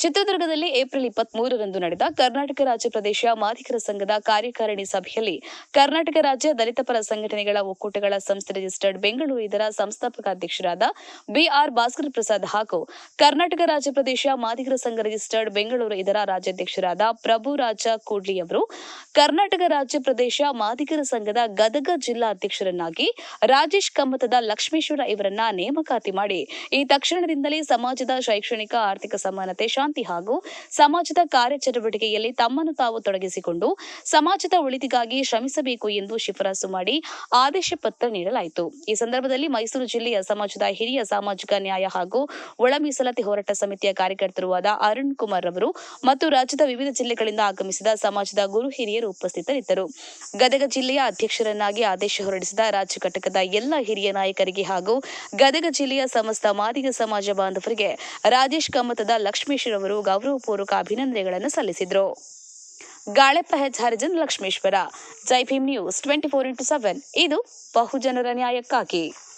ಚಿತ್ರದುರ್ಗದಲ್ಲಿ ಏಪ್ರಿಲ್ 23ರಂದು ನಡೆದ ಕರ್ನಾಟಕ ರಾಜ್ಯ ಪ್ರದೇಶ ಮಾದಿಗರ ಸಂಘದ ಕಾರ್ಯಕಾರಿಣಿ ಸಭೆಯಲ್ಲಿ ಕರ್ನಾಟಕ ರಾಜ್ಯ ದಲಿತ ಪರ ಸಂಘಟನೆಗಳ ಒಕ್ಕೂಟಗಳ ಸಂಸ್ಥೆ ರಿಜಿಸ್ಟರ್ಡ್ ಬೆಂಗಳೂರು ಇದರ ಸಂಸ್ಥಾಪಕ ಅಧ್ಯಕ್ಷರಾದ ಬಿಆರ್ ಭಾಸ್ಕರ ಪ್ರಸಾದ್ ಹಾಗೂ ಕರ್ನಾಟಕ ರಾಜ್ಯ ಪ್ರದೇಶ ಮಾದಿಗರ ಸಂಘ ರಿಜಿಸ್ಟರ್ಡ್ ಬೆಂಗಳೂರು ಇದರ ರಾಜ್ಯಾಧ್ಯಕ್ಷರಾದ ಪ್ರಭುರಾಜ ಕೂಡ್ಲಿ ಅವರು ಕರ್ನಾಟಕ ರಾಜ್ಯ ಪ್ರದೇಶ ಮಾದಿಗರ ಸಂಘದ ಗದಗ ಜಿಲ್ಲಾ ಅಧ್ಯಕ್ಷರನ್ನಾಗಿ ರಾಜೇಶ್ ಕಮ್ಮತದ ಲಕ್ಷ್ಮೇಶ್ವರ ಇವರನ್ನ ನೇಮಕಾತಿ ಮಾಡಿ ಈ ತಕ್ಷಣದಿಂದಲೇ ಸಮಾಜದ ಶೈಕ್ಷಣಿಕ ಆರ್ಥಿಕ ಸಮಾನತೆ ಶಾಂತಿ ಹಾಗೂ ಸಮಾಜದ ಕಾರ್ಯಚಟುವಟಿಕೆಯಲ್ಲಿ ತಮ್ಮನ್ನು ತಾವು ತೊಡಗಿಸಿಕೊಂಡು ಸಮಾಜದ ಒಳಿತಿಗಾಗಿ ಶ್ರಮಿಸಬೇಕು ಎಂದು ಶಿಫಾರಸು ಮಾಡಿ ಆದೇಶ ಪತ್ರ ನೀಡಲಾಯಿತು. ಈ ಸಂದರ್ಭದಲ್ಲಿ ಮೈಸೂರು ಜಿಲ್ಲೆಯ ಸಮಾಜದ ಹಿರಿಯ ಸಾಮಾಜಿಕ ನ್ಯಾಯ ಹಾಗೂ ಒಳ ಮೀಸಲಾತಿ ಹೋರಾಟ ಸಮಿತಿಯ ಕಾರ್ಯಕರ್ತರೂ ಆದ ಅರುಣ್ ಕುಮಾರ್ ಅವರು ಮತ್ತು ರಾಜ್ಯದ ವಿವಿಧ ಜಿಲ್ಲೆಗಳಿಂದ ಆಗಮಿಸಿದ ಸಮಾಜದ ಗುರು ಹಿರಿಯರು ಉಪಸ್ಥಿತರಿದ್ದರು. ಗದಗ ಜಿಲ್ಲೆಯ ಅಧ್ಯಕ್ಷರನ್ನಾಗಿ ಆದೇಶ ಹೊರಡಿಸಿದ ರಾಜ್ಯ ಘಟಕದ ಎಲ್ಲ ಹಿರಿಯ ನಾಯಕರಿಗೆ ಹಾಗೂ ಗದಗ ಜಿಲ್ಲೆಯ ಸಮಸ್ತ ಮಾದಿಗ ಸಮಾಜ ಬಾಂಧವರಿಗೆ ರಾಜೇಶ್ ಕಮ್ಮತದ ಲಕ್ಷ್ಮೇಶ್ವರ ಅವರು ಗೌರವಪೂರ್ವಕ ಅಭಿನಂದನೆಗಳನ್ನು ಸಲ್ಲಿಸಿದರು. ಗಾಳೆಪ್ಪ ಹರಿಜನ್ ಲಕ್ಷ್ಮೇಶ್ವರ, ಜೈ ಭೀಮ್ ನ್ಯೂಸ್ 24x7 ಇದು ಬಹುಜನರ ನ್ಯಾಯಕ್ಕಾಗಿ.